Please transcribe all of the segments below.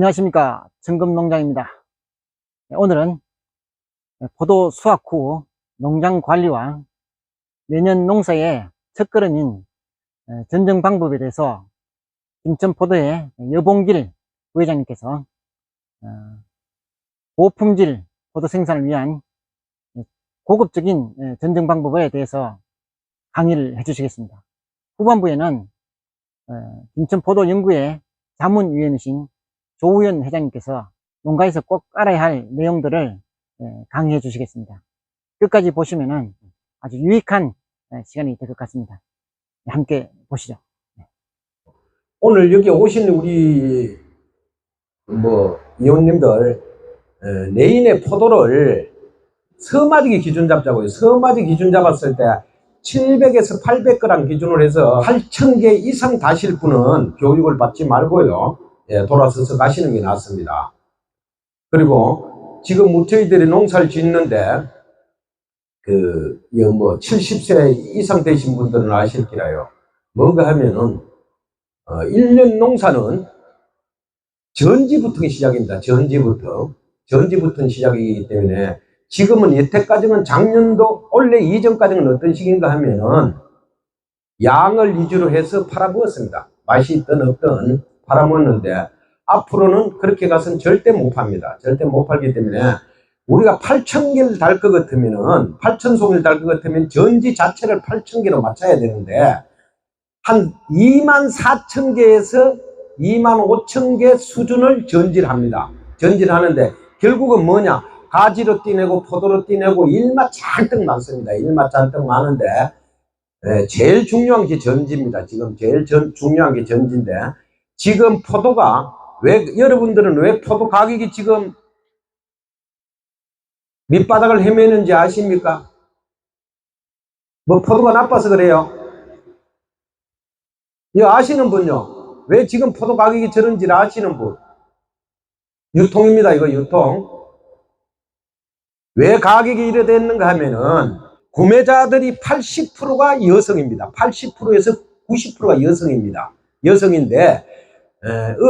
안녕하십니까. 정금농장입니다. 오늘은 포도 수확 후 농장 관리와 내년 농사의 첫걸음인 전정 방법에 대해서 인천포도의 여봉길 부회장님께서 고품질 포도 생산을 위한 고급적인 전정 방법에 대해서 강의를 해주시겠습니다. 후반부에는 인천포도연구회 자문위원이신 조우현 회장님께서 농가에서 꼭 알아야 할 내용들을 강의해 주시겠습니다. 끝까지 보시면은 아주 유익한 시간이 될 것 같습니다. 함께 보시죠. 오늘 여기 오신 우리 의원님들 내인의 포도를 서마지기 기준 잡자고요. 서마지 기준 잡았을 때 700에서 800g 기준으로 해서 8,000개 이상 다실 분은 교육을 받지 말고요. 돌아서서 가시는 게 낫습니다. 그리고 지금 저희들이 농사를 짓는데 70세 이상 되신 분들은 아실 기라요. 뭔가 하면은 1년 농사는 전지부터 시작입니다. 전지부터 시작이기 때문에 지금은 여태까지는 작년도 올해 이전까지는 어떤 시기인가 하면은 양을 위주로 해서 팔아먹었습니다. 맛이 있든 없든 팔아먹었는데 앞으로는 그렇게 가서는 절대 못 팝니다. 절대 못 팔기 때문에 우리가 8,000개를 달 것 같으면은 8,000송이를 달 것 같으면 전지 자체를 8,000개로 맞춰야 되는데 한 24,000개에서 25,000개 수준을 전지를 합니다. 전지를 하는데 결국은 뭐냐? 가지로 띠내고 포도로 띠내고 일맛 잔뜩 많습니다. 일맛 잔뜩 많은데 제일 중요한 게 전지입니다. 지금 제일 중요한 게 전지인데 지금 포도가 여러분들은 왜 포도 가격이 지금 밑바닥을 헤매는지 아십니까? 포도가 나빠서 그래요? 아시는 분요? 왜 지금 포도 가격이 저런지 아시는 분? 유통입니다. 이거 유통. 왜 가격이 이래 됐는가 하면은 구매자들이 80%가 여성입니다. 80%에서 90%가 여성입니다. 여성인데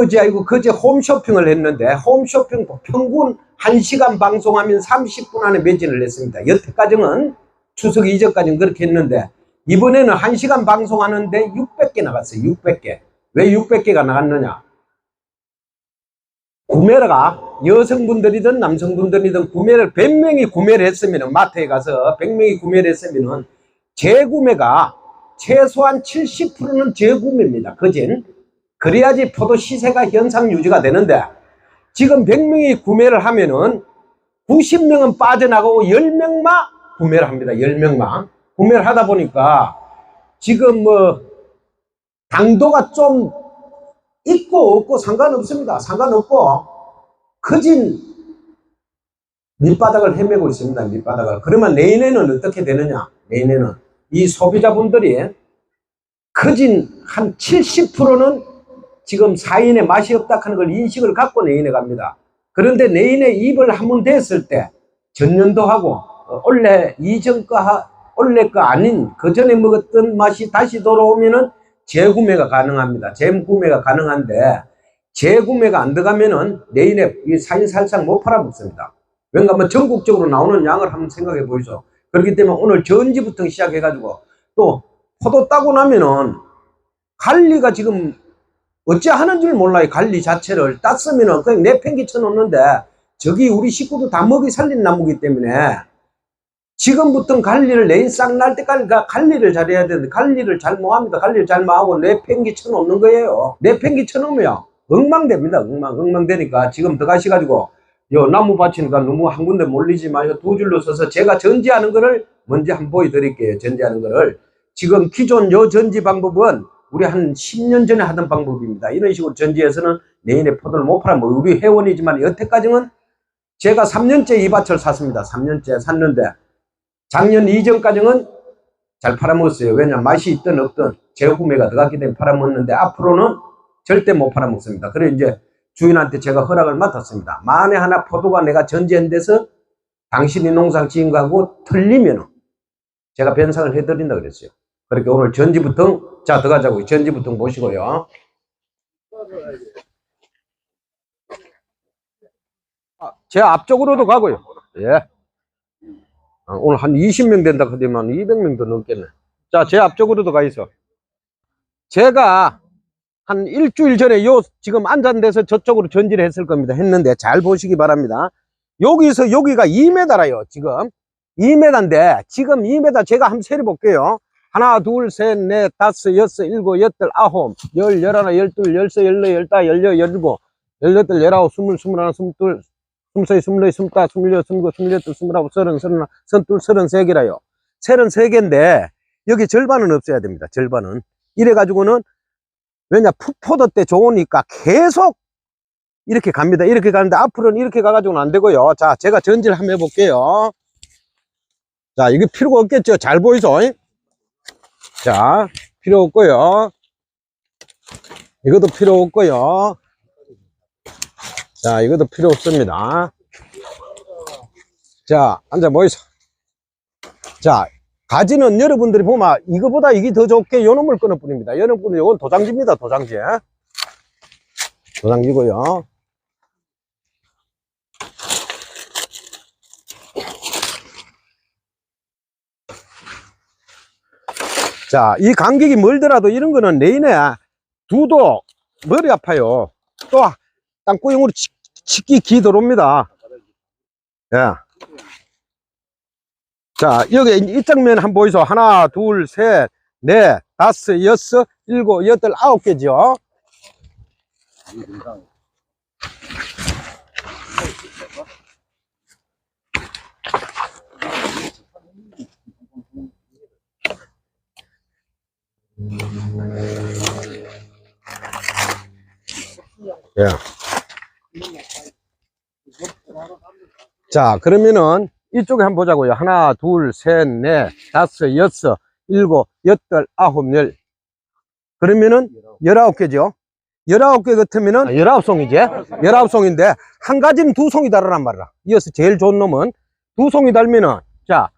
어제 아니고 그제 홈쇼핑을 했는데 홈쇼핑 평균 1시간 방송하면 30분 안에 매진을 했습니다. 여태까지는 추석 이전까지는 그렇게 했는데 이번에는 1시간 방송하는데 600개 나갔어요. 600개. 왜 600개가 나갔느냐? 구매가 여성분들이든 남성분들이든 구매를 100명이 구매를 했으면 마트에 가서 100명이 구매를 했으면 재구매가 최소한 70%는 재구매입니다. 그진? 그래야지 포도 시세가 현상 유지가 되는데 지금 100명이 구매를 하면은 90명은 빠져나가고 10명만 구매를 합니다. 10명만 구매를 하다 보니까 지금 당도가 좀 있고 없고 상관없습니다. 상관없고 커진 밑바닥을 헤매고 있습니다. 밑바닥을. 그러면 내년에는 어떻게 되느냐? 내년에는 이 소비자분들이 커진 한 70%는 지금 사인의 맛이 없다 하는 걸 인식을 갖고 내년에 갑니다. 그런데 내년에 입을 한번 댔을 때 전년도 하고 올해 이전 올해 거 아닌 그 전에 먹었던 맛이 다시 돌아오면은 재구매가 가능합니다. 재구매가 가능한데 재구매가 안 들어가면은 내년에 이 사인살상 못 팔아먹습니다. 왜냐하면 전국적으로 나오는 양을 한번 생각해 보이죠. 그렇기 때문에 오늘 전지부터 시작해가지고 또 포도 따고 나면은 관리가 지금 어찌 하는 줄 몰라요. 관리 자체를 땄으면은 그냥 내팽개 쳐놓는데 저기 우리 식구도 다 먹이 살린 나무기 때문에 지금부터 관리를 내일 싹 날 때까지 관리를 잘해야 되는데 관리를 잘 못합니다. 관리를 잘 못하고 내팽개 쳐놓는 거예요. 내팽개 쳐놓으면 엉망됩니다. 엉망되니까 지금 들어가셔가지고 나무밭이니까 너무 한 군데 몰리지 마요. 두 줄로 서서 제가 전지하는 거를 먼저 한번 보여드릴게요. 전지하는 거를. 지금 기존 전지 방법은 우리 한 10년 전에 하던 방법입니다. 이런 식으로 전지해서는 내년에 포도를 못 팔아. 우리 회원이지만 여태까지는 제가 3년째 이 밭을 샀습니다. 3년째 샀는데 작년 이전까지는 잘 팔아먹었어요. 왜냐면 맛이 있든 없든 재구매가 들어갔기 때문에 팔아먹는데 앞으로는 절대 못 팔아먹습니다. 그래 이제 주인한테 제가 허락을 맡았습니다. 만에 하나 포도가 내가 전지한 데서 당신이 농사 지은 거하고 틀리면 제가 변상을 해드린다 그랬어요. 그렇게 오늘 전지부터 자 들어가자고요. 전지부터 보시고요. 제 앞쪽으로도 가고요. 예. 오늘 한 20명 된다 그러면 200명도 넘겠네. 자, 제 앞쪽으로도 가 있어. 제가 한 일주일 전에 지금 앉은 데서 저쪽으로 전지를 했을 겁니다. 했는데 잘 보시기 바랍니다. 여기서 여기가 2m라요. 지금 2m인데 지금 2m 제가 한번 세려 볼게요. 하나, 둘, 셋, 넷, 다섯, 여섯, 일곱, 여덟, 아홉, 열, 열하나, 열둘, 열세, 열네, 열다, 열여, 열일곱, 열여덟, 열아홉, 스물, 스물하나, 스물둘, 스물세, 스물네, 스물다, 스물여, 스물고, 스물여덟, 스물아홉, 서른, 서른하나, 서른둘, 서른세 개라요. 33개인데 여기 절반은 없어야 됩니다. 절반은. 이래가지고는 왜냐, 풋포도 때 좋으니까 계속 이렇게 갑니다. 이렇게 가는데 앞으로는 이렇게 가가지고는 안 되고요. 자, 제가 전지를 한번 해볼게요. 자, 이게 필요가 없겠죠? 잘 보이소? 자, 필요 없고요. 이것도 필요 없고요. 자, 이것도 필요 없습니다. 자, 앉아 보이소. 자, 가지는 여러분들이 보면 이거보다 이게 더 좋게 요 놈을 끊어 뿌립니다. 요 놈은 이건 도장지입니다. 도장지. 도장지고요. 자, 이 간격이 멀더라도 이런 거는 내인에 두도 머리 아파요. 또 땅구멍으로 치기 기도로입니다. 예. 자, 여기 이쪽 면 한번 보이소. 하나, 둘, 셋, 넷, 다섯, 여섯, 일곱, 여덟, 9개죠. 예. 자, 그러면은 이쪽에 한번 보자고요. 하나, 둘, 셋, 넷, 다섯, 여섯, 일곱, 여덟, 아홉, 열. 그러면은 19개죠. 19개 같으면은 19송이지. 19송인데 한 가지는 2송이 달으란 말이야. 이어서 제일 좋은 놈은 2송이 달면은 자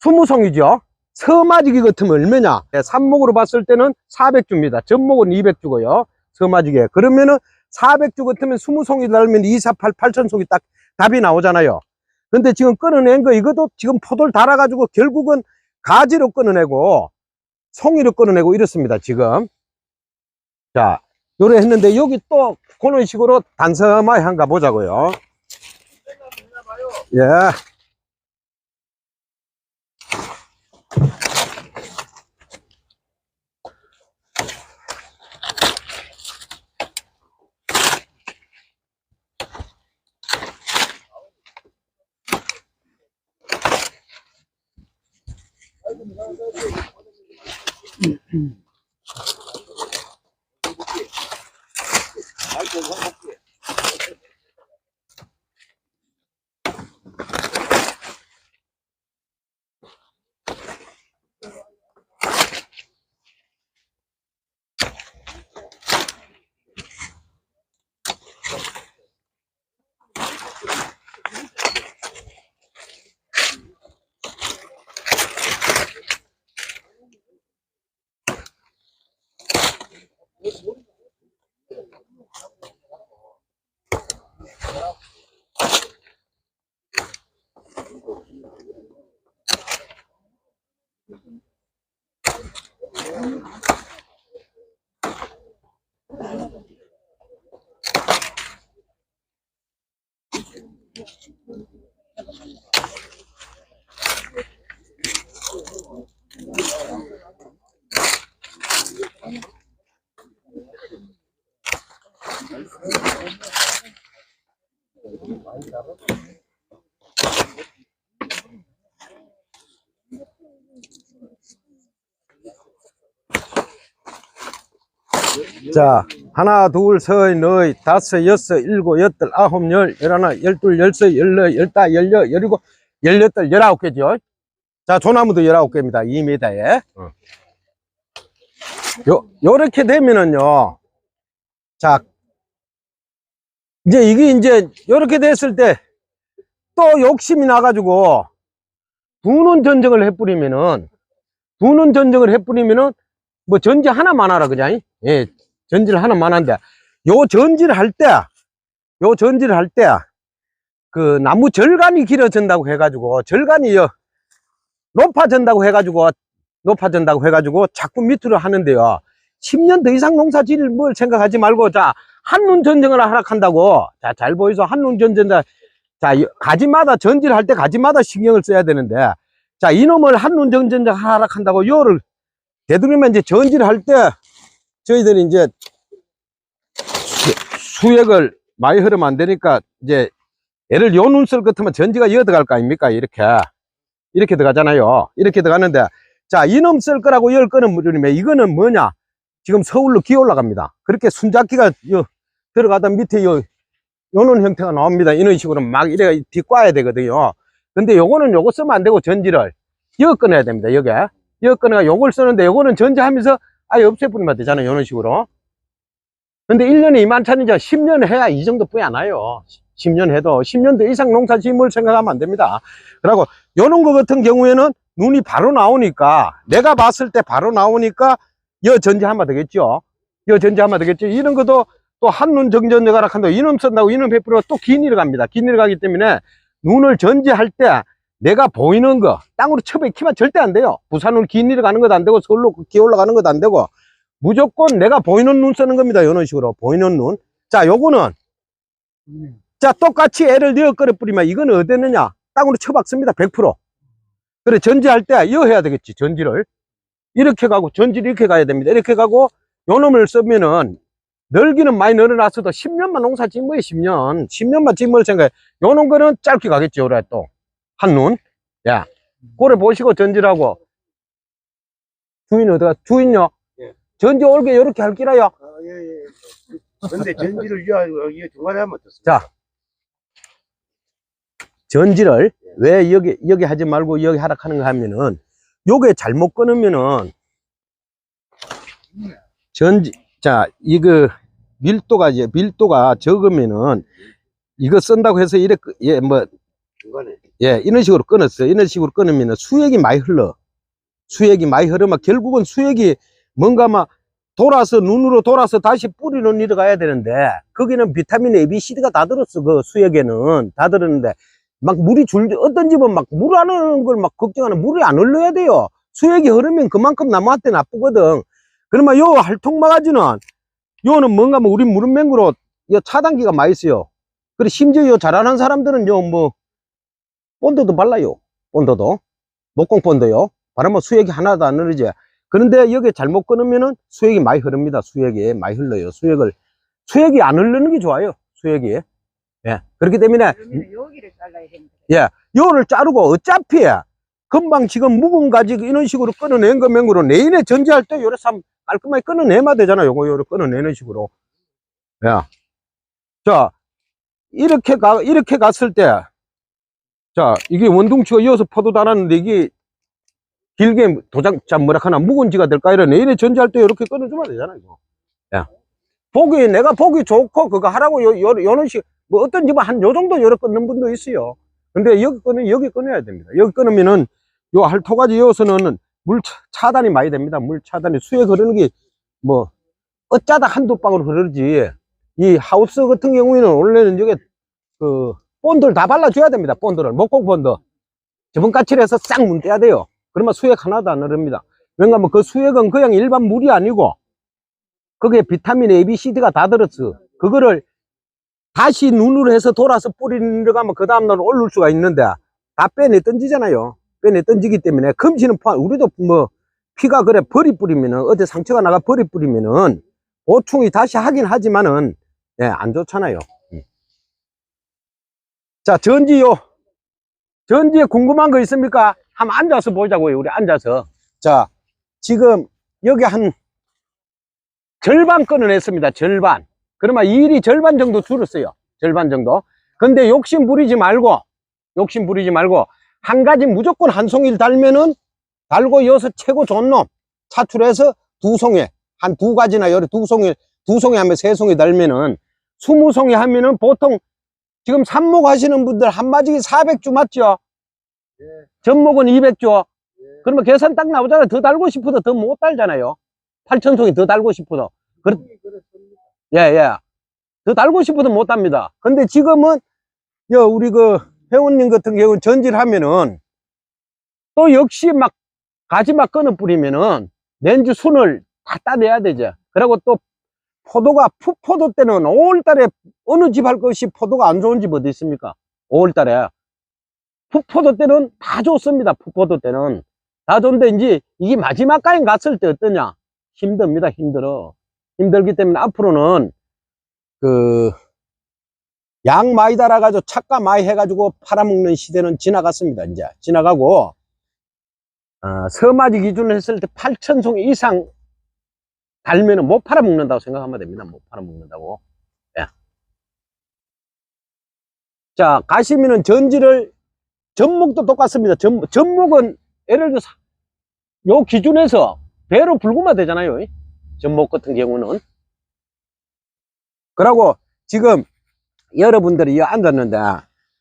20송이죠. 서마지기 같으면 얼마냐? 삽목으로 봤을 때는 400주입니다. 전목은 200주고요. 서마지기. 그러면은 400주 같으면 20송이 달면 248, 8000송이 딱 답이 나오잖아요. 근데 지금 끊어낸 거 이것도 지금 포도를 달아가지고 결국은 가지로 끊어내고 송이로 끊어내고 이렇습니다. 지금. 자, 요래 했는데 여기 또 그런 식으로 단서마이 한가 보자고요. 예. 자, 하나, 둘, 셋, 넷, 다섯, 여섯, 일곱, 여덟, 아홉, 열, 열하나, 열둘, 열세, 열네, 열다, 열여, 열일곱, 열여덟, 19개죠. 자, 조나무도 19개입니다. 2m에. 요렇게 되면은요. 자, 이제 이게 이제 요렇게 됐을 때 또 욕심이 나가지고 두눈 전쟁을 해뿌리면은 뭐 전지 하나만 하라 그냥. 예, 전지를 하나만 한데 요 전지를 할 때 그 나무 절간이 길어진다고 해가지고 절간이 높아진다고 해가지고 자꾸 밑으로 하는데요. 10년 더 이상 농사 지을 뭘 생각하지 말고, 자, 한눈 전쟁을 하락한다고. 자, 잘 보이소. 한눈 전쟁. 자, 가지마다 전지를 할 때 가지마다 신경을 써야 되는데, 자, 이놈을 한눈 전쟁 하락한다고 요를 되도록이면 이제 전지를 할 때 저희들이 이제 수액을 많이 흐르면 안 되니까, 이제 얘를 요 눈썰 같으면 전지가 이어 들어갈 거 아닙니까? 이렇게 들어가잖아요. 이렇게 들어가는데, 자, 이놈 쓸 거라고 열 거는 무료님에 이거는 뭐냐? 지금 서울로 기어 올라갑니다. 그렇게 순잡기가 들어가다 밑에 요런 형태가 나옵니다. 이런 식으로 막 이래 뒷과야 되거든요. 근데 요거는 요거 쓰면 안 되고 전지를 이어 꺼내야 됩니다. 이어 꺼내가 요걸 쓰는데 요거는 전지하면서 아예 없애버리면 되잖아요. 이런 식으로. 근데 1년에 2만찬이죠. 10년 해야 이 정도 뿐이 안 와요. 10년 해도 10년 더 이상 농사 지을 생각하면 안 됩니다. 그리고 요런 거 같은 경우에는 눈이 바로 나오니까, 내가 봤을 때 바로 나오니까 전지하면 되겠죠. 이런 것도 또 한눈 정전자가 한다. 이놈 쓴다고 이놈 100% 또 긴 일을 갑니다. 긴 일을 가기 때문에 눈을 전지할 때 내가 보이는 거 땅으로 쳐박히면 절대 안 돼요. 부산으로 긴 일을 가는 것도 안 되고 서울로 기어 올라가는 것도 안 되고 무조건 내가 보이는 눈 쓰는 겁니다. 이런 식으로 보이는 눈. 자, 요거는 자, 똑같이 애를 넣어 끓여 뿌리면 이거는 어땠느냐? 땅으로 쳐박습니다. 100%. 그래, 전지할 때 이어 해야 되겠지. 전지를 이렇게 가고 전지를 이렇게 가야 됩니다. 이렇게 가고 요 놈을 쓰면은 넓기는 많이 늘어났어도 10년만 농사 지은 거예요. 10년만 지을 생각해. 요 놈 거는 짧게 가겠죠. 그래 또 한눈. 야, 그래 보시고 전지라고. 주인 어디가? 주인요? 예. 전지 올게 이렇게 할 기라요. 예. 근데 전지를 이 중간에 하면 어떻습니까? 자, 전지를 왜 여기 하지 말고 여기 하락하는가 하면은 요게 잘못 끊으면은 자, 이거 밀도가 적으면은 이거 쓴다고 해서 이렇게 중간에. 이런 식으로 끊었어요. 이런 식으로 끊으면은 수액이 많이 흐르면 결국은 수액이 뭔가 막 눈으로 돌아서 다시 뿌리로 내려가야 되는데, 거기는 비타민 A, B, C가 다 들었어. 그 수액에는 다 들었는데 막 물이 어떤 집은 막 물 안 흐르는 걸 막 걱정하는, 물이 안 흘러야 돼요. 수액이 흐르면 그만큼 나무한테 나쁘거든. 그러면 요 할통마가지는 요는 뭔가 우리 무릎맹구로 차단기가 많이 있어요. 그리고 심지어 요 잘하는 사람들은 본드도 발라요. 본드도 목공 본드요. 바르면 수액이 하나도 안 흐르지. 그런데 여기 잘못 끊으면은 수액이 많이 흐릅니다. 수액이 많이 흘러요. 수액이 안 흐르는 게 좋아요. 수액이. 예. 그렇기 때문에 그러면 여기를 잘라야 됩니다. 예, 요를 자르고 어차피 금방 지금 묵은 가지고 이런 식으로 끊어낸 거 맹구로 내일에 전지할 때 요래 참 깔끔하게 끊어내면 되잖아요. 요를 끊어내는 식으로. 야, 자, 이렇게 갔을 때, 자, 이게 원둥치가 이어서 포도 달았는데 이게 길게 뭐라카나 묵은지가 될까? 이래 내일에 전지할 때 이렇게 끊어주면 되잖아요. 이거. 야, 내가 보기 좋고 그거 하라고 요런 식, 어떤 집은 한 요 정도 요래 끊는 분도 있어요. 근데 여기 끊어야 됩니다. 여기 끊으면은 요 할토가지 이어서는 물 차단이 많이 됩니다. 물 차단이 수액 흐르는 게 어쩌다 한두 방울 흐르지. 이 하우스 같은 경우에는 원래는 여기 본드를 다 발라줘야 됩니다. 본드를 목공 본드 저번까치를 해서 싹 문대야 돼요. 그러면 수액 하나도 안 흐릅니다. 왜냐하면 그 수액은 그냥 일반 물이 아니고 거기에 비타민 A, B, C가 다 들었어. 그거를 다시 눈으로 해서 돌아서 뿌리는 들어가면 그 다음날 올릴 수가 있는데 다 빼내 던지잖아요. 빼내 던지기 때문에 금시는 우리도 피가 그래 버리 뿌리면은 어디 상처가 나가 버리 뿌리면은 보충이 다시 하긴 하지만은 안 좋잖아요. 자, 전지에 궁금한 거 있습니까? 한번 앉아서 보자고요. 우리 앉아서. 자, 지금 여기 한 절반 끊어냈습니다. 절반. 그러면 일이 절반 정도 줄었어요. 절반 정도. 근데 욕심 부리지 말고 한 가지 무조건 한 송이를 달고 여기서 최고 좋은 놈 차출해서 두 송이, 한 두 가지나 여기 두 송이 하면 세 송이 달면은 20송이 하면은 보통 지금 삽목 하시는 분들 한 마지기 400주 맞죠? 예. 전목은 200주. 예. 그러면 계산 딱 나오잖아요. 더 달고 싶어도 더 못 달잖아요. 8,000송이 더 달고 싶어도. 예. 더 달고 싶어도 못 답니다. 근데 지금은 우리 그 회원님 같은 경우는 전질하면은 또 역시 막 가지 막 끊어 뿌리면은 낸주 순을 다 따내야 되죠. 그리고 또 포도가 풋포도 때는 5월달에 어느 집 할 것이 포도가 안 좋은 집 어디 있습니까? 5월달에 풋포도 때는 다 좋습니다. 풋포도 때는 다 좋은데 이제 이게 마지막까지 갔을 때 어떠냐? 힘듭니다. 힘들기 때문에 앞으로는 그 양 많이 달아가지고 착가 많이 해가지고 팔아먹는 시대는 지나갔습니다. 이제 지나가고 서마지 기준으로 했을 때 8,000송 이상 달면은 못 팔아먹는다고 생각하면 됩니다. 못 팔아먹는다고. 예. 자, 가시면은 전목도 똑같습니다. 전목은 예를 들어서 요 기준에서 배로 불구면 되잖아요. 전목 같은 경우는. 그러고 지금 여러분들이 여기 앉았는데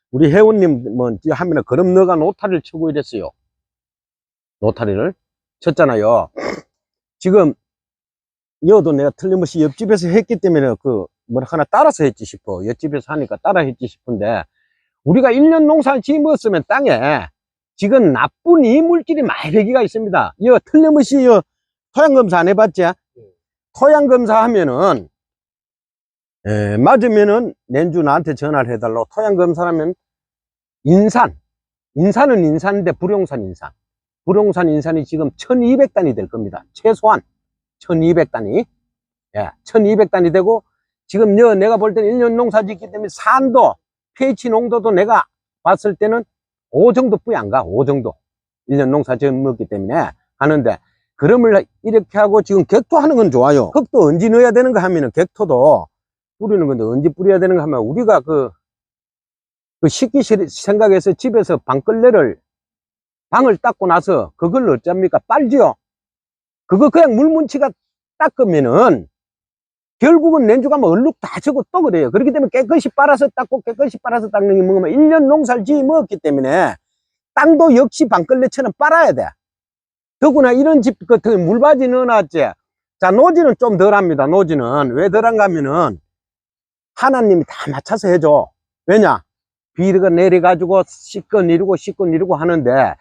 우리 회원님은 하면은 그럼 너가 노타리를 치고 이랬어요. 노타리를 쳤잖아요. 지금 여도 내가 틀림없이 옆집에서 했기 때문에 하나 따라서 했지 싶어. 옆집에서 하니까 따라 했지 싶은데 우리가 1년 농사를 지었으면 땅에 지금 나쁜 이물질이 많이 배기가 있습니다. 틀림없이 토양검사 안 해봤지? 토양검사 하면은 맞으면은 낸주 나한테 전화를 해달라고. 토양검사라면 인산은 인산인데 불용산 인산이 지금 1200단이 될 겁니다. 최소한 1200단이 1200단이 되고 지금 내가 볼 때는 1년 농사 짓기 때문에 산도 pH 농도도 내가 봤을 때는 5 정도뿐이 안 가. 5 정도 1년 농사 짓기 때문에 하는데 그럼을 이렇게 하고 지금 객토하는 건 좋아요. 흙도 언제 넣어야 되는가 하면은 객토도 뿌리는 건데 언제 뿌려야 되는가 하면 우리가 그 식기 생각해서 집에서 방을 닦고 나서 그걸 어쩝니까? 빨지요. 그거 그냥 물문치가 닦으면은 결국은 낸주 가면 얼룩 다 져고 또 그래요. 그렇기 때문에 깨끗이 빨아서 닦고 깨끗이 빨아서 닦는 게 뭐냐면 1년 농사를 지어 먹었기 때문에 땅도 역시 방걸레처럼 빨아야 돼. 더구나 이런 집 같은 물바지 넣어놨지. 자, 노지는 좀 덜합니다. 노지는 왜 덜한가 하면은 하나님이 다 맞춰서 해줘. 왜냐? 비가 내려가지고 씻고 내리고 하는데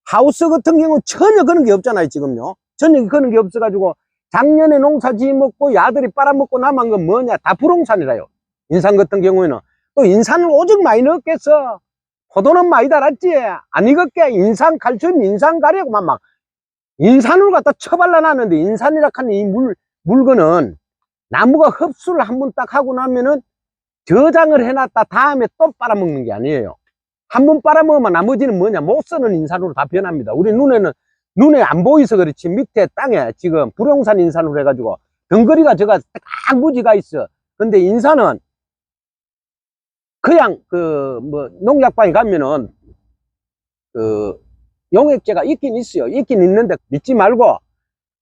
하우스 같은 경우는 전혀 그런 게 없잖아요. 지금요. 전혀 그런 게 없어가지고 작년에 농사 지어먹고 야들이 빨아먹고 남은 건 뭐냐? 다 불홍산이라요. 인산 같은 경우에는 또 인산을 오죽 많이 넣었겠어. 포도는 많이 달았지. 안 익었게 인산 칼슘 인산 가려고만 막 인산으로 갖다 쳐발라놨는데 인산이라 하는 이 물건은 나무가 흡수를 한번 딱 하고 나면은 저장을 해놨다 다음에 또 빨아먹는 게 아니에요. 한번 빨아먹으면 나머지는 뭐냐? 못 쓰는 인산으로 다 변합니다. 우리 눈에 안 보이서 그렇지 밑에 땅에 지금 불용산 인산으로 해가지고 덩거리가 저가 딱 무지가 있어. 근데 인산은 그냥 농약방에 가면은 용액제가 있긴 있어요. 있긴 있는데 믿지 말고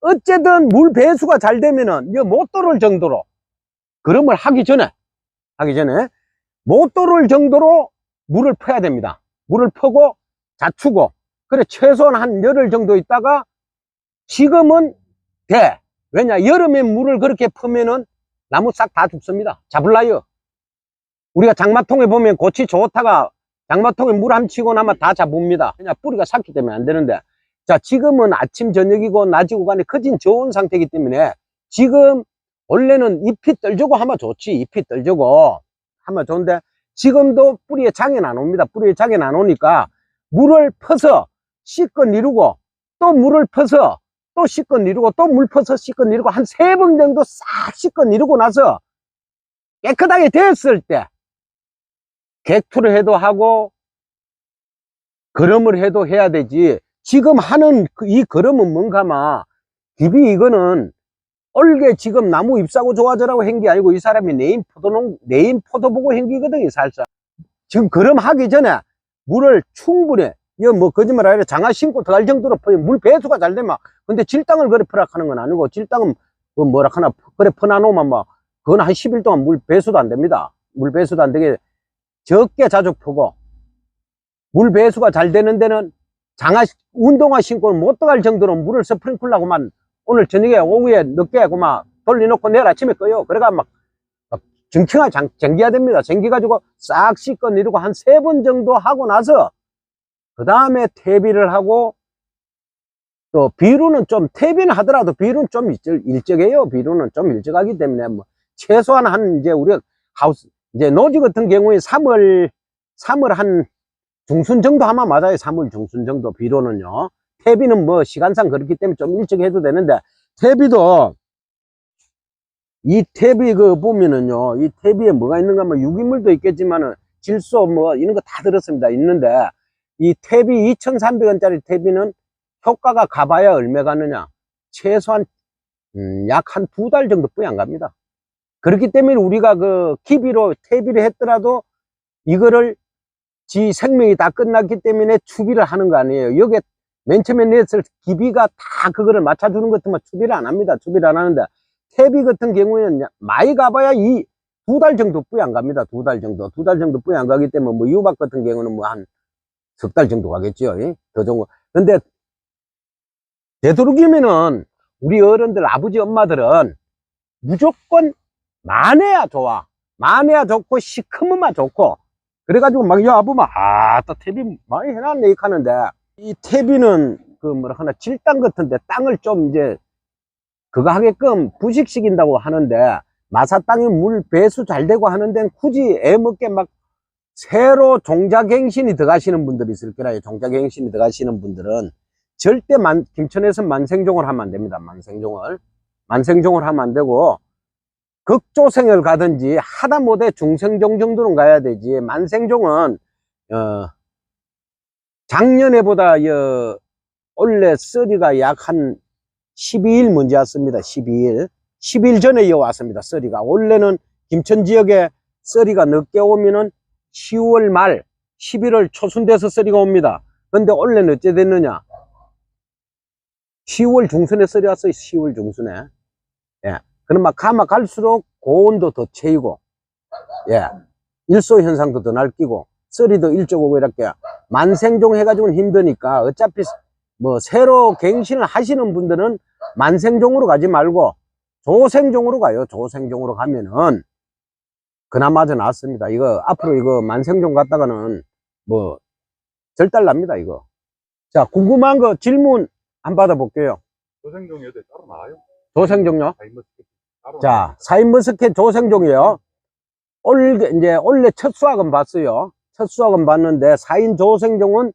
어쨌든 물 배수가 잘 되면은 못 들어올 정도로 그럼을 하기 전에 못 들어올 정도로 물을 퍼야 됩니다. 물을 퍼고 자추고 그래 최소한 한 열흘 정도 있다가 지금은 돼. 왜냐 여름에 물을 그렇게 퍼면은 나무 싹 다 죽습니다. 잡을라요. 우리가 장마통에 보면 고치 좋다가 장마통에 물 한 치고 나면 다 잡습니다. 그냥 뿌리가 삭기 때문에 안 되는데 자 지금은 아침 저녁이고 낮이고 간에 커진 좋은 상태이기 때문에 지금 원래는 잎이 떨주고 하면 좋지. 잎이 떨주고 하면 좋은데 지금도 뿌리에 장애는 안 옵니다. 뿌리에 장애는 안 오니까 물을 퍼서 씻고 니르고 또 물을 퍼서 또 씻고 니르고 또 물 퍼서 씻고 니르고 한 3번 정도 싹 씻고 니르고 나서 깨끗하게 됐을 때 객투를 해도 하고 거름을 해도 해야 되지. 지금 하는 이 거름은 뭔가마 깊이 이거는 얼게 지금 나무 잎사고 좋아져라고 한 게 아니고 이 사람이 내인 포도 보고 한 게거든요. 살짝 지금 거름 하기 전에 물을 충분히 거짓말 아니라 장화 신고 들어갈 정도로 물 배수가 잘 되면 근데 질땅을 그래 퍼락하는 건 아니고 질땅은 뭐라 하나 그래 퍼놔놓으면 그건 한 10일 동안 물 배수도 안 됩니다. 물 배수도 안 되게 적게 자주 퍼고 물 배수가 잘 되는 데는 운동화 신고는 못 들어갈 정도로 물을 스프링클러고만 오늘 저녁에 오후에 늦게 돌려놓고 내일 아침에 꺼요. 그래가 막 쟁기가 됩니다. 쟁기가지고 싹 씻고 내리고 한 3번 정도 하고 나서 그 다음에 퇴비를 하고 또 비료는 좀 퇴비는 하더라도 비료는 좀 일적해요. 비료는 좀 일적하기 때문에 뭐 최소한 한 이제 우리가 하우스 이제 노지 같은 경우에 3월 한 중순 정도 하면 맞아요. 3월 중순 정도 비료는요. 퇴비는 뭐 시간상 그렇기 때문에 좀 일찍 해도 되는데 퇴비도 이 퇴비 그 보면은요, 이 퇴비에 뭐가 있는가 하면 유기물도 있겠지만은 질소 뭐 이런 거 다 들었습니다. 있는데 이 퇴비 2,300원짜리 퇴비는 효과가 가봐야 얼마 가느냐? 최소한 약 한 2달 정도뿐이 안 갑니다. 그렇기 때문에 우리가 그 기비로 퇴비를 했더라도 이거를 지 생명이 다 끝났기 때문에 추비를 하는 거 아니에요. 여기에 맨 처음에 냈을 기비가 다 그거를 맞춰주는 것 같으면 추비를 안 합니다. 추비를 안 하는데 퇴비 같은 경우에는 많이 가봐야 이 2달 정도뿐이 안 갑니다. 2달 정도. 2달 정도뿐이 안 가기 때문에 뭐 유박 같은 경우는 뭐 한 석 달 정도 가겠죠. 더 좋은 거. 근데 되도록이면은 우리 어른들, 아버지, 엄마들은 무조건 많아야 좋아. 많아야 좋고 시커먼만 좋고. 그래가지고 막 야 아부마 또 퇴비 많이 해놨네 이렇게 하는데 이 퇴비는 그 뭐라 하나 질땅 같은데 땅을 좀 이제 그거 하게끔 부식시킨다고 하는데 마사 땅에 물 배수 잘 되고 하는 데는 굳이 애먹게 막 새로 종자갱신이 들어가시는 분들이 있을 거라요. 종자갱신이 들어가시는 분들은 절대 김천에서 만생종을 하면 안 됩니다. 만생종을 하면 안 되고 극조생을 가든지 하다못해 중생종 정도는 가야 되지. 만생종은 작년에보다 원래 썰이가 약 한 12일 먼저 왔습니다. 12일 전에 왔습니다. 썰이가 원래는 김천 지역에 썰이가 늦게 오면은 10월 말 11월 초순 돼서 썰이가 옵니다. 근데 원래는 어째 됐느냐, 10월 중순에 썰이 왔어요. 10월 중순에. 예. 그럼 막 가면 갈수록 고온도 더 채이고, 예. 일소 현상도 더 날뛰고, 썰이도 일찍 오고 이렇게. 만생종 해가지고는 힘드니까 어차피 뭐 새로 갱신을 하시는 분들은 만생종으로 가지 말고 조생종으로 가요. 조생종으로 가면은 그나마 더 낫습니다. 이거 앞으로 이거 만생종 갔다가는 뭐 절달납니다 이거. 자, 궁금한 거 질문 한번 받아볼게요. 조생종이 어디 따로 나와요? 조생종요? 사이머스켓 따로 자, 사인머스켓 조생종이에요. 원래 첫 수확은 봤어요. 첫 수확은 봤는데 사인 조생종은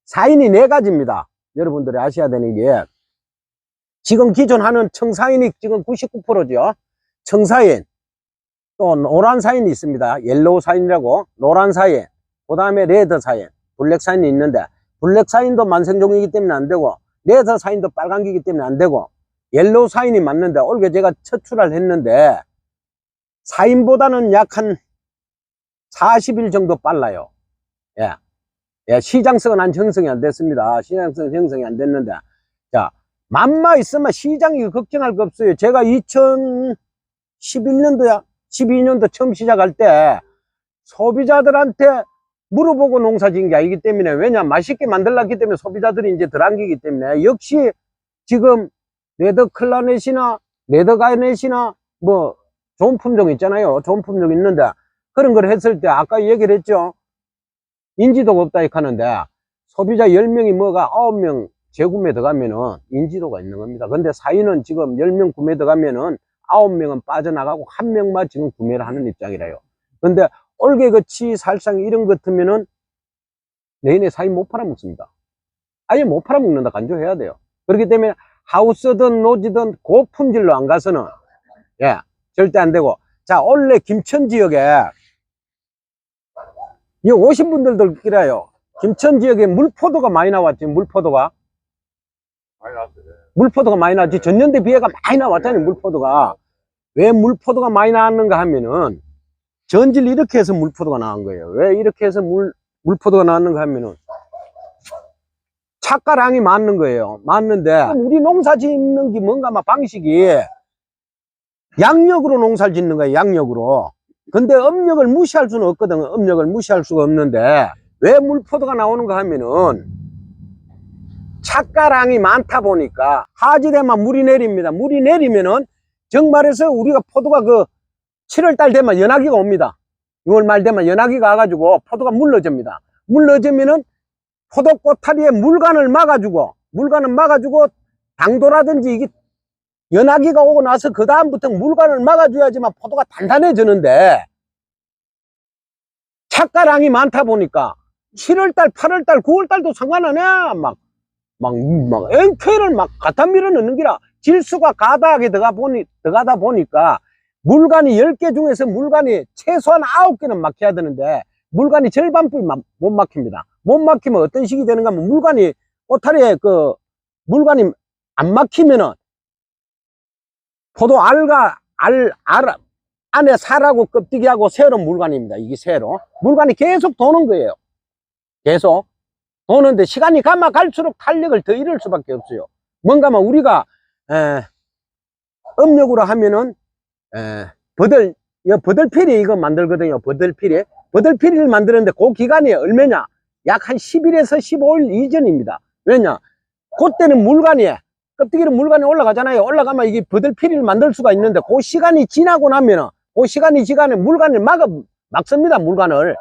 사인이 4가지입니다. 여러분들이 아셔야 되는 게 지금 기존 하는 청사인이 지금 99%죠. 청사인, 또 노란 사인이 있습니다. 옐로우 사인이라고. 노란 사인, 그 다음에 레드 사인, 블랙 사인이 있는데 블랙 사인도 만생종이기 때문에 안 되고 레드 사인도 빨간기이기 때문에 안 되고 옐로우 사인이 맞는데 올해 제가 첫 출하를 했는데 사인보다는 약 한 40일 정도 빨라요. 예, 시장성은 안 형성이 안 됐습니다. 시장성 형성이 안 됐는데, 자, 만마 있으면 시장이 걱정할 거 없어요. 제가 2011년도야, 12년도 처음 시작할 때 소비자들한테 물어보고 농사 지은 게 아니기 때문에, 왜냐, 맛있게 만들었기 때문에 소비자들이 이제 덜 안기기 때문에, 역시 지금 레드 클라넷이나 레드 가넷이나 뭐 좋은 품종 있잖아요. 좋은 품종 있는데 그런 걸 했을 때 아까 얘기를 했죠. 인지도가 없다 이렇게 하는데 소비자 10명이 뭐가 9명 재구매 들어가면은 인지도가 있는 겁니다. 근데 사인은 지금 10명 구매 들어가면은 9명은 빠져나가고 1명만 지금 구매를 하는 입장이래요. 근데 올개같이 살상 이런 것 같으면은 내년에 사인 못 팔아먹습니다. 아예 못 팔아먹는다 간주해야 돼요. 그렇기 때문에 하우스든 노지든 고품질로 안 가서는 예 절대 안 되고. 자, 원래 김천 지역에 이 오신 분들도 끼라요. 김천 지역에 물포도가 많이 나왔지. 물포도가 많이 나왔어요. 물포도가 많이 나왔지. 전년대 비해가 많이 나왔잖아요. 물포도가. 왜 물포도가 많이 나왔는가 하면은 전질 이렇게 해서 물포도가 나온 거예요. 왜 이렇게 해서 물포도가 나왔는가 하면은 착가량이 많은 거예요. 맞는데 우리 농사 짓는 게 뭔가 막 방식이 양력으로 농사를 짓는 거예요. 양력으로. 근데 음력을 무시할 수는 없거든. 음력을 무시할 수가 없는데 왜 물포도가 나오는가 하면은 착가량이 많다 보니까 하지대만 물이 내립니다. 물이 내리면은 정말해서 우리가 포도가 그 7월 달 되면 연하기가 옵니다. 6월 말 되면 연하기가 와가지고 포도가 물러집니다. 물러지면은 포도 꼬타리에 물관을 막아주고 당도라든지 이게 연하기가 오고 나서 그 다음부터 물관을 막아줘야지만 포도가 단단해지는데 착가량이 많다 보니까 7월달, 8월달, 9월달도 상관 안 해. NK를 막 갖다 밀어 넣는 기라 질수가 가다하게 들어가다 보니까 물관이 10개 중에서 물관이 최소한 9개는 막혀야 되는데 물관이 절반뿐이 못 막힙니다. 못 막히면 어떤 식이 되는가 하면 물관이 꼬타리에 물관이 안 막히면은 포도 안에 살하고 껍데기하고 세로 물관입니다. 이게 세로 물관이 계속 도는 거예요. 계속 도는데 시간이 가면 갈수록 탄력을 더 잃을 수밖에 없어요. 뭔가 뭐 우리가 음력으로 하면은 버들피리 이거 만들거든요. 버들피리를 만드는데 그 기간이 얼마냐? 약 한 10일에서 15일 이전입니다. 왜냐? 그때는 껍데기로 물관이 올라가잖아요. 올라가면 이게 버들피리를 만들 수가 있는데 그 시간이 지나고 나면은 그 시간이 지간에 물관을 막습니다. 물관을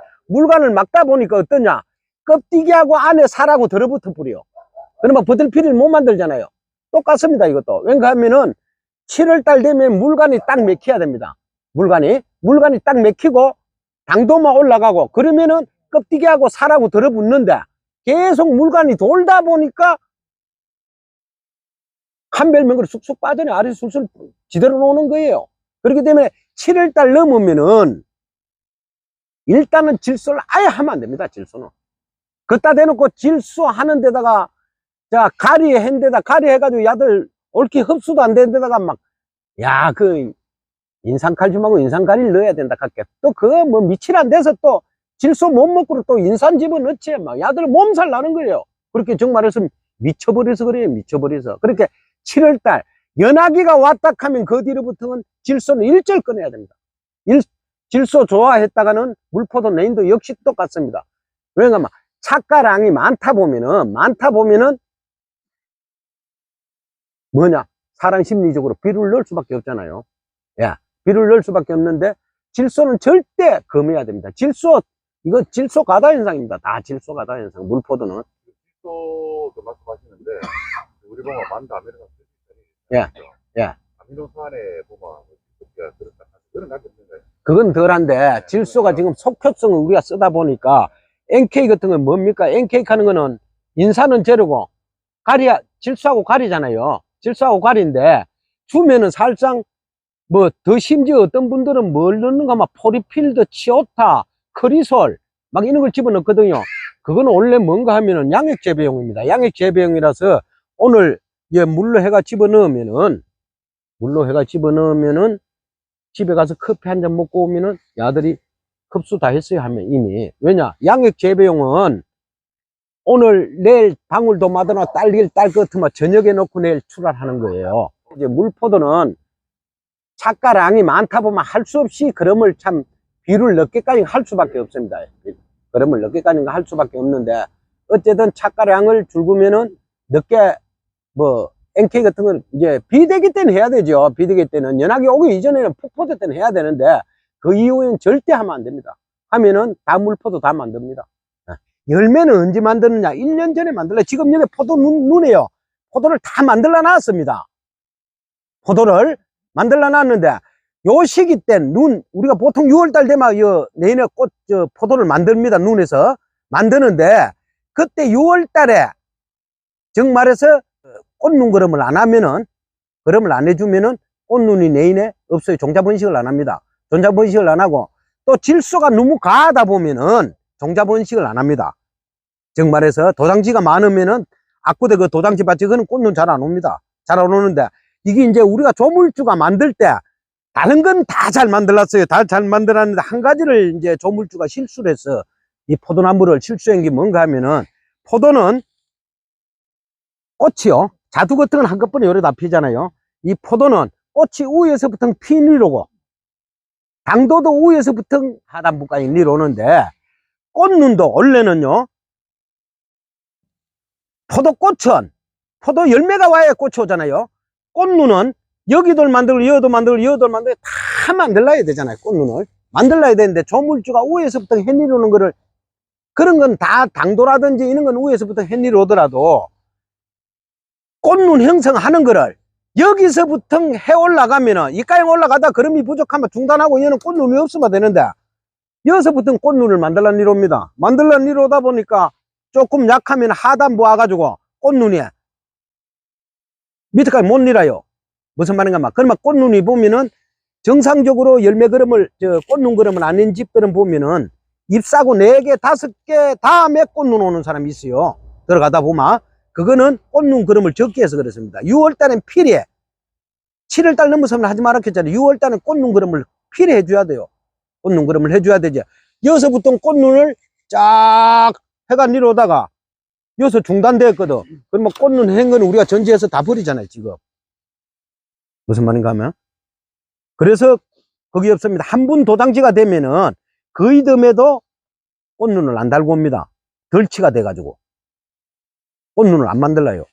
막다 보니까 어떠냐? 껍데기하고 안에 살하고 들어붙어 버려요. 그러면 버들피리를 못 만들잖아요. 똑같습니다. 이것도. 왜냐하면은 7월달 되면 물관이 딱 맥혀야 됩니다. 물관이 딱 맥히고 당도만 올라가고 그러면은 껍데기하고 살하고 들어붙는데 계속 물관이 돌다 보니까 한 별명으로 쑥쑥 빠져내 알이 술술 지대로 노는 거예요. 그렇기 때문에 7월달 넘으면은 일단은 질소를 아예 하면 안 됩니다. 질소는 걷다 대놓고 질소 하는 데다가 가리한 데다 가리해가지고 야들 옳게 흡수도 안 되는 데다가 인산칼슘하고 인산가리를 넣어야 된다 할게. 또 그거 뭐 미칠 안 돼서 또 질소 못 먹고 또 인산 집어넣지. 야들 몸살 나는 거예요. 그렇게 정말해서 미쳐버려서 그래요. 그렇게 7월달 연하기가 왔다 하면 그 뒤로부터는 질소는 일절 꺼내야 됩니다. 질소 좋아했다가는 물포도 내인도 역시 똑같습니다. 왜냐면 착가량이 많다 보면은 사람 심리적으로 비를 넣을 수밖에 없잖아요. 비를 넣을 수밖에 없는데 질소는 절대 금해야 됩니다. 이거 질소 가다 현상입니다. 다 질소 가다 현상. 물포도는. 질소도 말씀하시는데 우리 보면 만다미노산 아미노산에 보면 질소가 들었다 그런 게 없는가요? 그건 덜한데 질소가 지금 속효성을 우리가 쓰다 보니까 NK 같은 건 뭡니까? NK 하는 거는 인산은 제로고 질소하고 가리잖아요. 질소하고 가리인데 주면은 살짝 더 심지어 어떤 분들은 뭘 넣는가 포리필드, 치오타, 크리솔 이런 걸 집어넣거든요. 그거는 원래 뭔가 하면은 양액 재배용입니다. 양액 재배용이라서 오늘 물로 해가 집어넣으면은 집에 가서 커피 한 잔 먹고 오면은 야들이 흡수 다 했어요 하면 이미. 왜냐? 양액 재배용은 오늘 내일 방울도 마더나 딸 같으면 저녁에 넣고 내일 출하하는 거예요. 이제 물포도는 착가량이 많다 보면 할 수 없이 그럼을 비를 넣기까지 할 수밖에 없습니다. 그럼을 넣기까지 할 수밖에 없는데 어쨌든 착가량을 줄구면은 늦게 NK 같은 건 이제 비대기 때는 해야 되죠. 비대기 때는 연하기 오기 이전에는 폭포도 때는 해야 되는데 그 이후에는 절대 하면 안 됩니다. 하면은 다 물포도 다 만듭니다. 열매는 언제 만드느냐? 1년 전에 지금 여기 포도 눈에요. 포도를 다 만들어 놨습니다. 포도를 만들어 놨는데 요 시기 때 우리가 보통 6월달 되면 내년에 포도를 만듭니다. 눈에서 만드는데 그때 6월달에 정말해서 꽃눈 그럼을 안 해주면은 꽃눈이 내년에 없어요. 종자번식을 안 합니다. 종자번식을 안 하고 또 질소가 너무 가다 보면은 종자번식을 안 합니다. 정말해서 도장지가 많으면은 아꾸대 그 도장지 밭이 그는 꽃눈 잘 안 옵니다. 잘 안 오는데 이게 이제 우리가 조물주가 만들 때 다른 건 다 잘 만들었어요. 다 잘 만들었는데 한 가지를 이제 조물주가 실수를 해서 이 포도나무를 실수한 게 뭔가 하면은 포도는 꽃이요. 자두 같은 건 한꺼번에 요래 다 피잖아요. 이 포도는 꽃이 위에서부터 피니로고 당도도 위에서부터 하단부까지 니로는데 꽃눈도 원래는요. 포도 열매가 와야 꽃이 오잖아요. 꽃눈은 여기도 만들고 여도 만들고 여도 만들고 다 만들어야 되잖아요. 꽃눈을 만들어야 되는데 조물주가 위에서부터 햇일 오는 거를 그런 건 다 당도라든지 이런 건 위에서부터 햇일 오더라도 꽃눈 형성하는 거를 여기서부터 해 올라가면은 이까지 올라가다 그름이 부족하면 중단하고 얘는 꽃눈이 없으면 되는데 여기서부터 꽃눈을 만들란 이로입니다. 만들란 이로다 보니까 조금 약하면 하단 모아가지고 꽃눈이 밑에까지 못 일어요. 무슨 말인가 막. 그러면 꽃눈이 보면은 정상적으로 열매 그름을, 꽃눈 그름을 아닌 집들은 보면은 잎사고 4개, 5개 다음에 꽃눈 오는 사람이 있어요. 들어가다 보면. 그거는 꽃눈 그름을 적게 해서 그렇습니다. 6월달엔 필해. 7월달 넘어서면 하지 말았겠잖아요. 6월달엔 꽃눈 그름을 필해 해줘야 돼요. 꽃눈 그름을 해줘야 되죠. 여기서부터 꽃눈을 쫙 해가 내려오다가 여기서 중단되었거든. 그러면 꽃눈 한 거는 우리가 전지해서 다 버리잖아요, 지금. 무슨 말인가 하면. 그래서 거기 없습니다. 한 분 도장지가 되면은 그 이듬에도 꽃눈을 안 달고 옵니다. 덜치가 돼가지고. 꽃눈을 안 만들어요.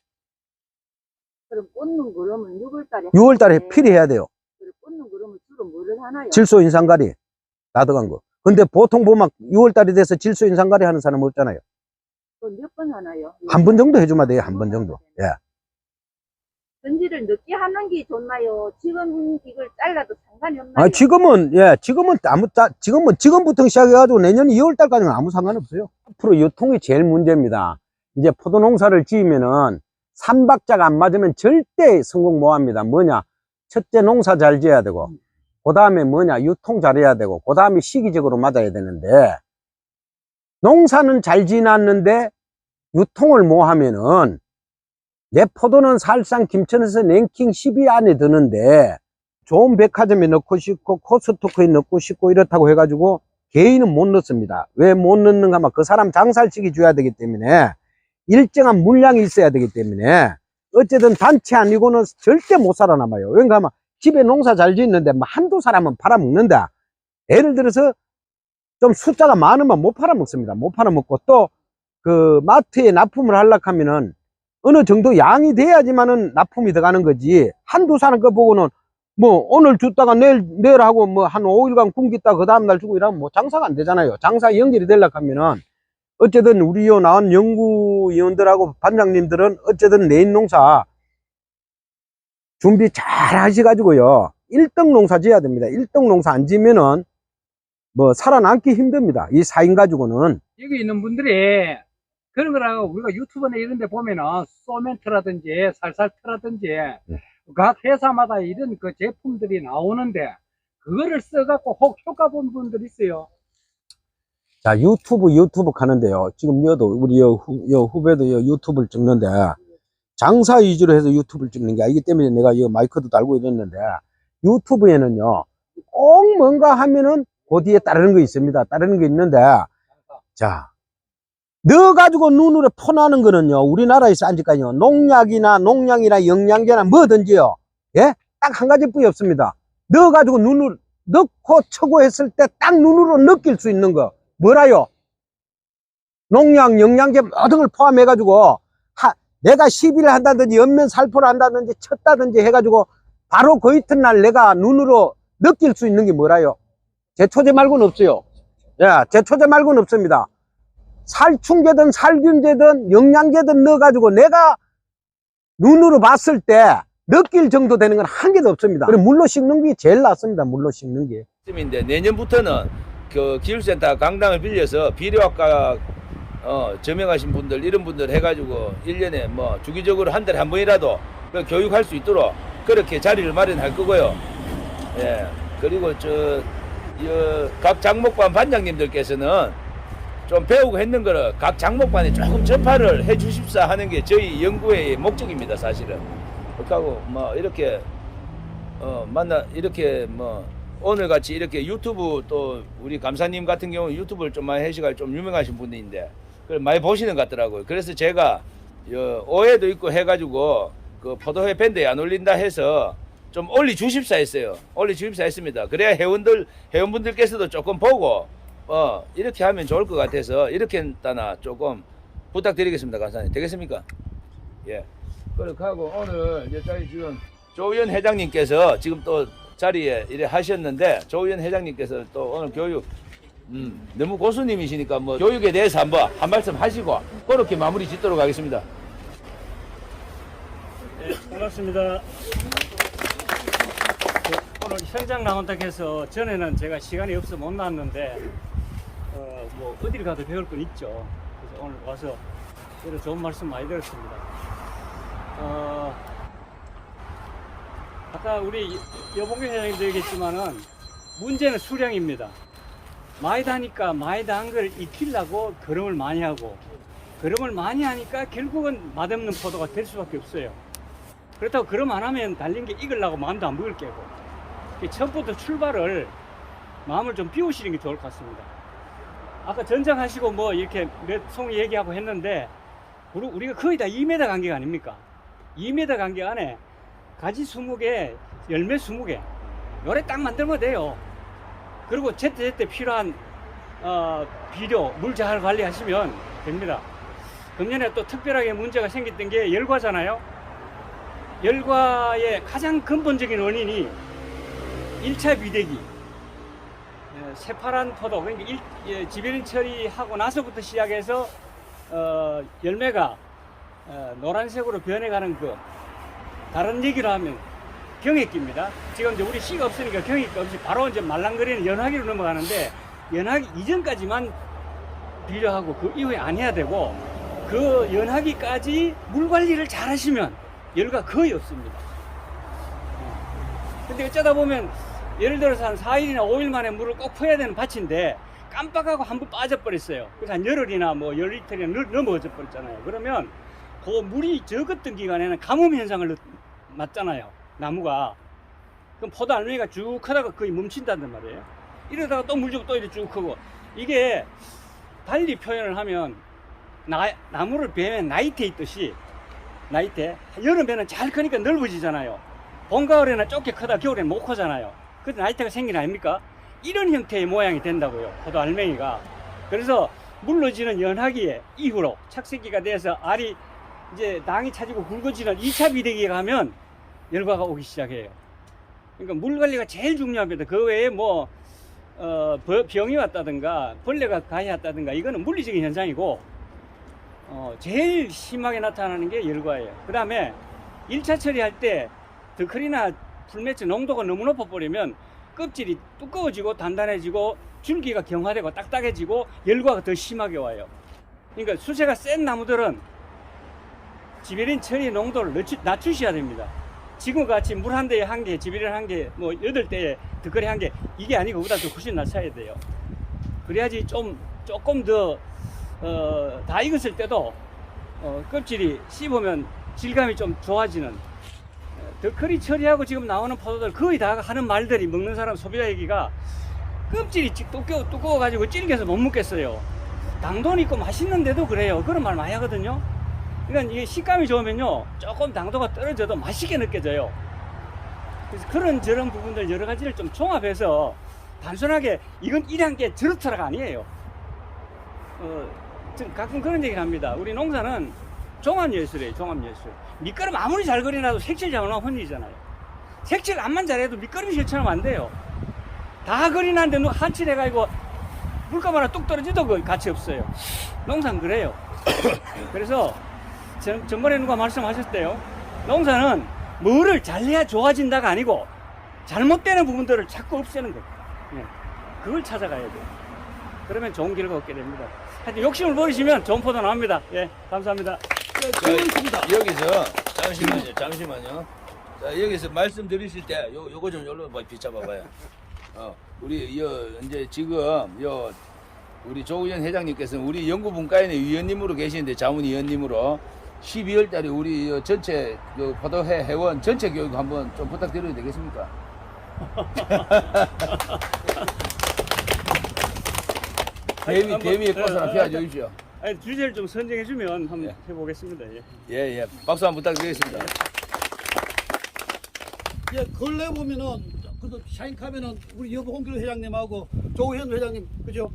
그럼 꽃눈 그러면 6월달에 6월달에 필요해야 돼요. 꽃눈 그러면 주로 뭐를 하나요? 질소 인상가리. 나득한 거. 근데 보통 보면 6월달이 돼서 질소 인상가리 하는 사람 없잖아요. 몇 번 하나요? 한 번 정도 해주면 돼요. 한 번 정도. 예. 전지를 늦게 하는 게 좋나요? 지금 이걸 잘라도 상관이 없나요? 아, 지금은 지금부터 시작해가지고 내년 2월달까지는 아무 상관없어요. 앞으로 유통이 제일 문제입니다. 이제 포도 농사를 지으면은 3박자가 안 맞으면 절대 성공 못 합니다. 뭐냐? 첫째 농사 잘 지어야 되고, 그 다음에 뭐냐? 유통 잘해야 되고, 그 다음에 시기적으로 맞아야 되는데, 농사는 잘 지났는데, 유통을 못 하면은, 내 포도는 사실상 김천에서 랭킹 10위 안에 드는데, 좋은 백화점에 넣고 싶고, 코스트코에 넣고 싶고, 이렇다고 해가지고, 개인은 못 넣습니다. 왜 못 넣는가 하면 그 사람 장살치기 줘야 되기 때문에, 일정한 물량이 있어야 되기 때문에, 어쨌든 단체 아니고는 절대 못 살아남아요. 왜냐하면 집에 농사 잘 짓는데 뭐 한두 사람은 팔아먹는다. 예를 들어서 좀 숫자가 많으면 못 팔아먹습니다. 못 팔아먹고 또 그 마트에 납품을 하려고 하면은 어느 정도 양이 돼야지만은 납품이 들어가는 거지. 한두 사람 거 보고는 뭐 오늘 줬다가 내일 하고 뭐 한 5일간 굶겼다 그 다음날 주고 이러면 뭐 장사가 안 되잖아요. 장사 연결이 되려고 하면은 어쨌든 우리 요 나온 연구위원들하고 반장님들은 어쨌든 내인 농사 준비 잘 하셔가지고요. 1등 농사 지어야 됩니다. 1등 농사 안 지면은 뭐 살아남기 힘듭니다. 이 사인 가지고는. 여기 있는 분들이 그런 거라고 우리가 유튜브나 이런 데 보면은 소멘트라든지 살살트라든지 각 회사마다 이런 그 제품들이 나오는데 그거를 써갖고 혹 효과 본 분들 있어요. 자, 유튜브 하는데요. 지금 우리 후배도 유튜브를 찍는데 장사 위주로 해서 유튜브를 찍는 게 아니기 때문에 내가 마이크도 달고 이랬는데 유튜브에는요 꼭 뭔가 하면은 그 뒤에 따르는 거 있습니다. 따르는 게 있는데 자, 넣어가지고 눈으로 퍼나는 거는요 우리나라에서 아직까지요 농약이나 영양제나 뭐든지요 예? 딱 한 가지뿐이 없습니다. 넣어가지고 눈을 넣고 쳐고 했을 때 딱 눈으로 느낄 수 있는 거 뭐라요? 농약, 영양제 모든 걸 포함해가지고 내가 시비를 한다든지 연면 살포를 한다든지 쳤다든지 해가지고 바로 그 이튿날 내가 눈으로 느낄 수 있는 게 뭐라요? 제초제 말고는 없어요. 예, 제초제 말고는 없습니다. 살충제든 살균제든 영양제든 넣어가지고 내가 눈으로 봤을 때 느낄 정도 되는 건 한 개도 없습니다. 그리고 물로 씻는 게 제일 낫습니다. 물로 씻는 게. 인데 내년부터는 그 기술센터 강당을 빌려서 비료학과 저명하신 분들 이런 분들 해가지고 1년에 뭐 주기적으로 한 달에 한 번이라도 그 교육할 수 있도록 그렇게 자리를 마련할 거고요. 예. 그리고 각 장목반 반장님들께서는 좀 배우고 했는 거를 각 장목반에 조금 전파를 해 주십사 하는 게 저희 연구의 목적입니다, 사실은. 그렇다고 뭐 이렇게 이렇게 뭐 오늘 같이 이렇게 유튜브 또 우리 감사님 같은 경우 유튜브를 좀 많이 해시가 좀 유명하신 분인데 그걸 많이 보시는 것 같더라고요. 그래서 제가 오해도 있고 해가지고 그 포도회 밴드에 안 올린다 해서 좀 올리 주십사 했어요. 올리 주십사 했습니다. 그래야 회원분들께서도 조금 보고 이렇게 하면 좋을 것 같아서 이렇게 따나 조금 부탁드리겠습니다, 감사님. 되겠습니까? 예. 그렇게 하고 오늘 여기까지 지금 조의원 회장님께서 지금 또 자리에 이래 하셨는데 조의원 회장님께서 또 오늘 교육 너무 고수님이시니까 뭐 교육에 대해서 한번 한 말씀 하시고 그렇게 마무리 짓도록 하겠습니다. 네, 반갑습니다. 오늘 현장 나온다고 해서 전에는 제가 시간이 없어 못 나왔는데 뭐 어디를 가도 배울 건 있죠. 그래서 오늘 와서 여러 좋은 말씀 많이 들었습니다. 아까 우리 여봉규 회장님도 얘기했지만은 문제는 수량입니다. 많이 다니까 많이 단 걸 익히려고 걸음을 많이 하고 걸음을 많이 하니까 결국은 맛없는 포도가 될 수밖에 없어요. 그렇다고 걸음 안 하면 달린 게 익으려고 마음도 안 먹을 게고 처음부터 출발을 마음을 좀 비우시는 게 좋을 것 같습니다. 아까 전장하시고 뭐 이렇게 몇 송 얘기하고 했는데 우리가 거의 다 2m 간격 아닙니까? 2m 간격 안에 가지 20개, 열매 20개 요래 딱 만들면 돼요. 그리고 제때 필요한 비료, 물 잘 관리하시면 됩니다. 금년에 또 특별하게 문제가 생겼던 게 열과잖아요. 열과의 가장 근본적인 원인이 1차 비대기, 새파란 포도, 그러니까 지배린 처리하고 나서부터 시작해서 열매가 노란색으로 변해가는 그 다른 얘기로 하면 경획기입니다. 지금 이제 우리 씨가 없으니까 경획기 없이 바로 이제 말랑거리는 연하기로 넘어가는데 연하기 이전까지만 비료하고 그 이후에 안 해야 되고 그 연하기까지 물 관리를 잘 하시면 열과 거의 없습니다. 근데 어쩌다 보면 예를 들어서 한 4일이나 5일 만에 물을 꼭 퍼야 되는 밭인데 깜빡하고 한 번 빠져버렸어요. 그래서 한 열흘이나 뭐 열이틀이나 넘어져 버렸잖아요. 그러면 그 물이 적었던 기간에는 가뭄 현상을 맞잖아요. 나무가. 그럼 포도 알맹이가 쭉 크다가 거의 멈춘다는 말이에요. 이러다가 또 물 주고 또 이렇게 쭉 크고 이게 달리 표현을 하면 나무를 베면 나이테 있듯이 나이테 여름에는 잘 크니까 넓어지잖아요. 봄 가을에는 좁게 크다 겨울에는 못 크잖아요. 그때 나이테가 생긴 아닙니까? 이런 형태의 모양이 된다고요. 포도 알맹이가. 그래서 물러지는 연하기에 이후로 착색기가 돼서 알이 이제 당이 차지고 굵어지는 2차 비대기에 가면 열과가 오기 시작해요. 그러니까 물 관리가 제일 중요합니다. 그 외에 뭐 병이 왔다든가 벌레가 가해왔다든가 이거는 물리적인 현상이고 제일 심하게 나타나는 게 열과예요. 그 다음에 1차 처리할 때 더클이나 풀매치 농도가 너무 높아버리면 껍질이 두꺼워지고 단단해지고 줄기가 경화되고 딱딱해지고 열과가 더 심하게 와요. 그러니까 수세가 센 나무들은 지베린 처리 농도를 낮추셔야 됩니다. 지금과 같이 물 한 대에 한 개, 지베린 한 개, 뭐 8대에 덧거리 한 개 이게 아니고 그보다 더 훨씬 낮춰야 돼요. 그래야지 조금 더 다 익었을 때도 껍질이 씹으면 질감이 좀 좋아지는 덧거리 처리하고 지금 나오는 포도들 거의 다 하는 말들이 먹는 사람 소비자 얘기가 껍질이 두꺼워가지고 질겨서 못 먹겠어요. 당도는 있고 맛있는데도 그래요. 그런 말 많이 하거든요. 그러니까 이게 식감이 좋으면요 조금 당도가 떨어져도 맛있게 느껴져요. 그래서 저런 부분들 여러 가지를 좀 종합해서 단순하게 이건 이런 게 저렇더라가 아니에요. 가끔 그런 얘기를 합니다. 우리 농사는 종합예술이에요. 종합예술. 밑거름 아무리 잘 그려놔도 색칠 잘못하면 혼이잖아요. 색칠 암만 잘해도 밑거름이 실천하면 안 돼요. 다 그려놨는데 누가 한칠 해가지고 물감 하나 뚝 떨어지도 그 가치 없어요. 농사는 그래요. 그래서 전번에 누가 말씀하셨대요. 농사는 뭐를 잘해야 좋아진다가 아니고 잘못되는 부분들을 자꾸 없애는 거예요. 예. 그걸 찾아가야 돼요. 그러면 좋은 결과 얻게 됩니다. 하여튼 욕심을 버리시면 좋은 포도 나옵니다. 예, 감사합니다. 여기서 잠시만요. 자, 여기서 말씀드리실 때 요거 좀 여기로 비춰봐봐요. 우리 이제 지금 우리 조의원 회장님께서는 우리 연구분과위원회 위원님으로 계시는데 자문위원님으로 12월 달에 우리 전체 포도회 회원 전체 교육 한번 좀 부탁드려도 되겠습니까? 개미의 꽃을 하나 피워주십시오. 아니, 주제를 좀 선정해주면 한번 예. 해보겠습니다. 예. 예. 박수 한번 부탁드리겠습니다. 예, 근래 보면은, 그래도 샤인카면은 우리 여보홍길 회장님하고 조의현 회장님, 그죠?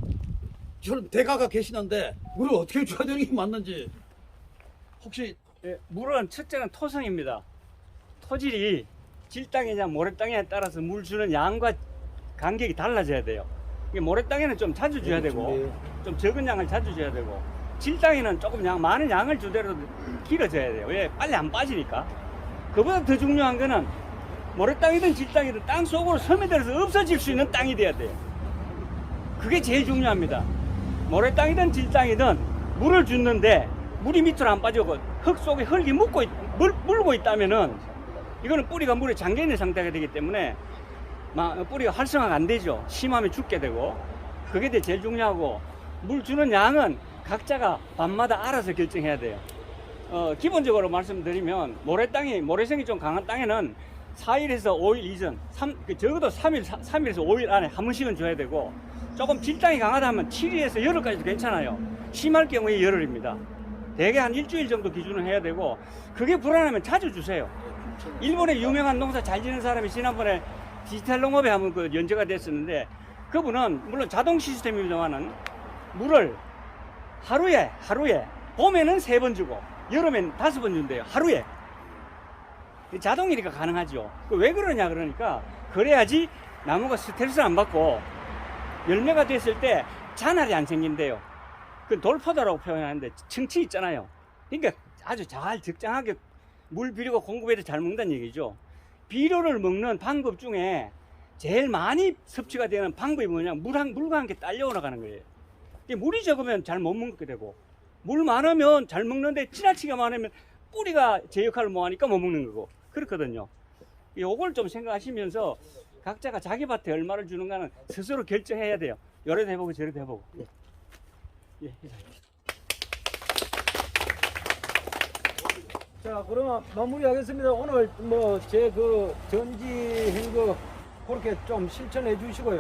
저는 대가가 계시는데, 물을 어떻게 줘야 되는 게 맞는지, 혹시, 예, 물은 첫째는 토성입니다. 토질이 질땅이냐 모래땅에 따라서 물 주는 양과 간격이 달라져야 돼요. 이게 모래땅에는 좀 자주 줘야 되고 좀 적은 양을 자주 줘야 되고 질땅에는 조금 많은 양을 주대로 길어져야 돼요. 왜? 빨리 안 빠지니까. 그보다 더 중요한 거는 모래땅이든 질땅이든 땅 속으로 스며들어서 없어질 수 있는 땅이 돼야 돼요. 그게 제일 중요합니다. 모래땅이든 질땅이든 물을 줬는데 물이 밑으로 안 빠지고 흙 속에 흙이 물고 있다면은 이거는 뿌리가 물에 잠겨 있는 상태가 되기 때문에 뿌리가 활성화가 안 되죠. 심하면 죽게 되고. 그게 제일 중요하고, 물 주는 양은 각자가 밤마다 알아서 결정해야 돼요. 기본적으로 말씀드리면 모래성이 좀 강한 땅에는 4일에서 5일 이전, 적어도 3일에서 5일 안에 한 번씩은 줘야 되고, 조금 질땅이 강하다 하면 7일에서 열흘까지도 괜찮아요. 심할 경우에 열흘입니다. 대개 한 일주일 정도 기준을 해야 되고, 그게 불안하면 자주 주세요. 일본의 유명한 농사 잘 지는 사람이 지난번에 디지털 농업에 한번 연재가 됐었는데, 그분은 물론 자동 시스템입니다만은 물을 하루에 봄에는 3번 주고 여름엔 5번 준대요. 하루에. 자동이니까 가능하죠. 왜 그러냐 그러니까, 그래야지 나무가 스트레스를 안 받고 열매가 됐을 때 잔알이 안 생긴대요. 그 돌포도라고 표현하는데 층치 있잖아요. 그러니까 아주 잘 적정하게 물 비료가 공급해도 잘 먹는다는 얘기죠. 비료를 먹는 방법 중에 제일 많이 섭취가 되는 방법이 뭐냐, 물과 함께 딸려 올라가는 거예요. 물이 적으면 잘 못 먹게 되고, 물 많으면 잘 먹는데 지나치게 많으면 뿌리가 제 역할을 못 하니까 못 먹는 거고, 그렇거든요. 요걸 좀 생각하시면서 각자가 자기 밭에 얼마를 주는가는 스스로 결정해야 돼요. 요래도 해보고 저래도 해보고. 예. 자, 그러면 마무리하겠습니다. 오늘 제 전지한 거 그렇게 좀 실천해 주시고요.